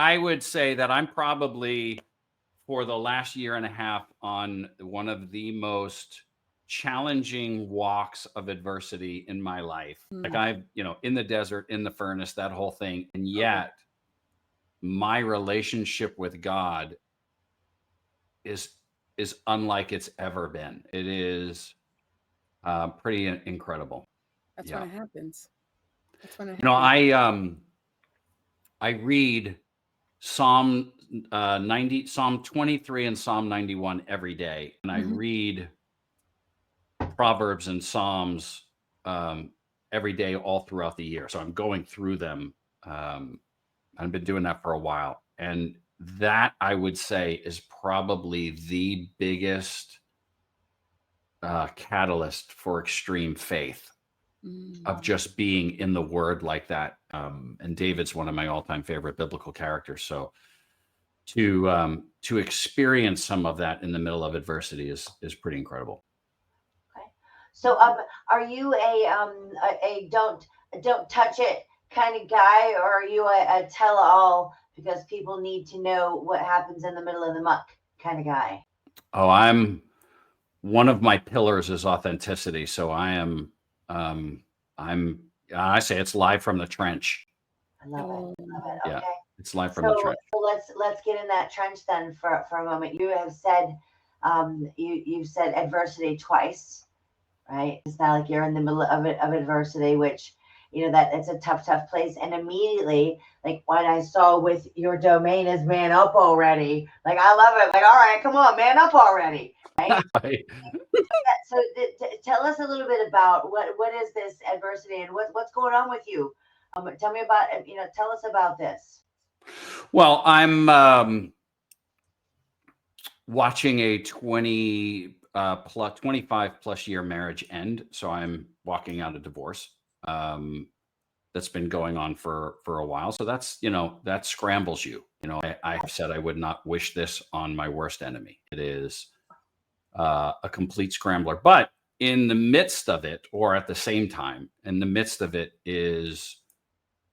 I would say that I'm probably for the last year and a half on one of the most challenging walks of adversity in my life. Like Mm. I've, in the desert, in the furnace, that whole thing. And Okay. yet my relationship with God is is unlike it's ever been. It is pretty incredible. That's when Yeah. it happens. That's when it You know, happens. I read Psalm 90, Psalm 23 and Psalm 91 every day. And I Mhm. read Proverbs and Psalms um, every day all throughout the year. So I'm going through them. Um, I've been doing that for a while. And that I would say is probably the biggest catalyst for extreme faith of Mm. just being in the word like that. And David's one of my all-time favorite biblical characters. So to experience some of that in the middle of adversity is pretty incredible. Okay. So are you a don't touch it kind of guy, or are you a tell all because people need to know what happens in the middle of the muck kind of guy? Oh, I'm one of my pillars is authenticity. So um, I'm I say it's live from the trench. I love it. Oh, Love it. Yeah, Okay. it's live from the So trench. let's get in that trench then for a moment. You have said you've said adversity twice, right? It's not like you're in the middle of it of adversity, which that it's a tough place. And immediately, like when I saw with your domain is man up already, like I love it. Like, all right, come on, man up already, right? So tell us a little bit about what is this adversity and what's going on with you. Tell me about tell us about this. Well, I'm watching a 25 plus year marriage end. So I'm walking out of divorce. That's been going on for a while. So that scrambles you. I have said I would not wish this on my worst enemy. It is a complete scrambler. But in the midst of it, or at the same time, in the midst of it is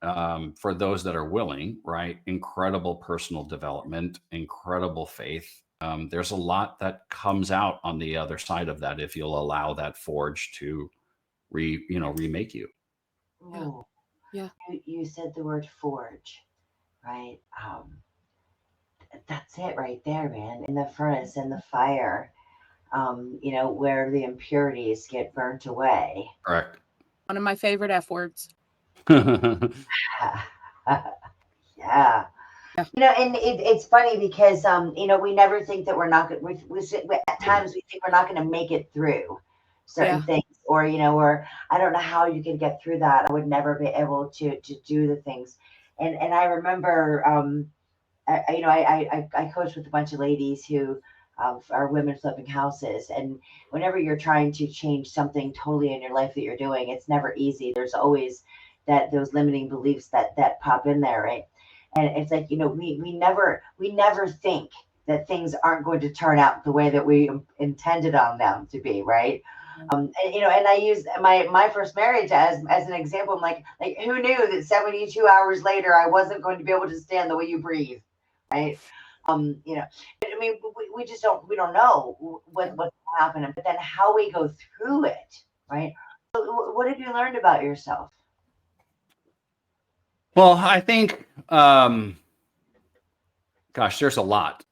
for those that are willing, right? Incredible personal development, incredible faith. There's a lot that comes out on the other side of that if you'll allow that forge to remake you. yeah. Ooh, Yeah. you said the word forge, right? That's it right there, man. In the furnace, in the fire, where the impurities get burnt away. Correct. One of my favorite F words. Yeah. Yeah. And it's funny because we never think that we're not good. At times we think we're not going to make it through certain Yeah. things, or I don't know how you can get through that. I would never be able to do the things. And I remember, I coach with a bunch of ladies who are women flipping houses, and whenever you're trying to change something totally in your life that you're doing, it's never easy. There's always those limiting beliefs that pop in there, right? And it's like we never think that things aren't going to turn out the way that we intended on them to be, right? And I use my first marriage as an example. I'm like who knew that 72 hours later I wasn't going to be able to stand the way you breathe, right? I mean, we just we don't know Yeah. what's going to happen, but then how we go through it, right? So what have you learned about yourself? Well, I think, gosh, there's a lot.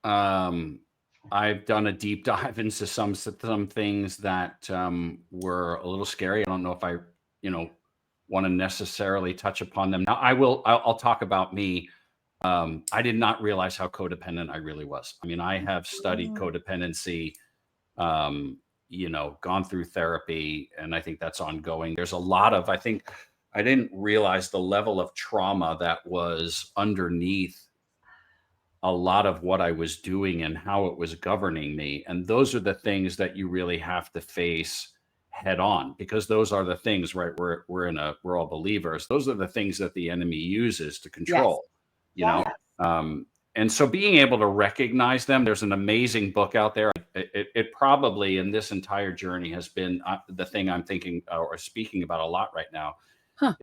Um, I've done a deep dive into some things that were a little scary. I don't know if I, want to necessarily touch upon them. Now, I will. I'll talk about me. I did not realize how codependent I really was. I mean, I have studied Mm. codependency, gone through therapy, and I think that's ongoing. There's a lot of, I think, I didn't realize the level of trauma that was underneath a lot of what I was doing and how it was governing me. And those are the things that you really have to face head on, because those are the things, right? We're all believers. Those are the things that the enemy uses to Yes. control, you Yeah. know? Um, and so being able to recognize them, there's an amazing book out there. It probably in this entire journey has been the thing I'm thinking or speaking about a lot right now.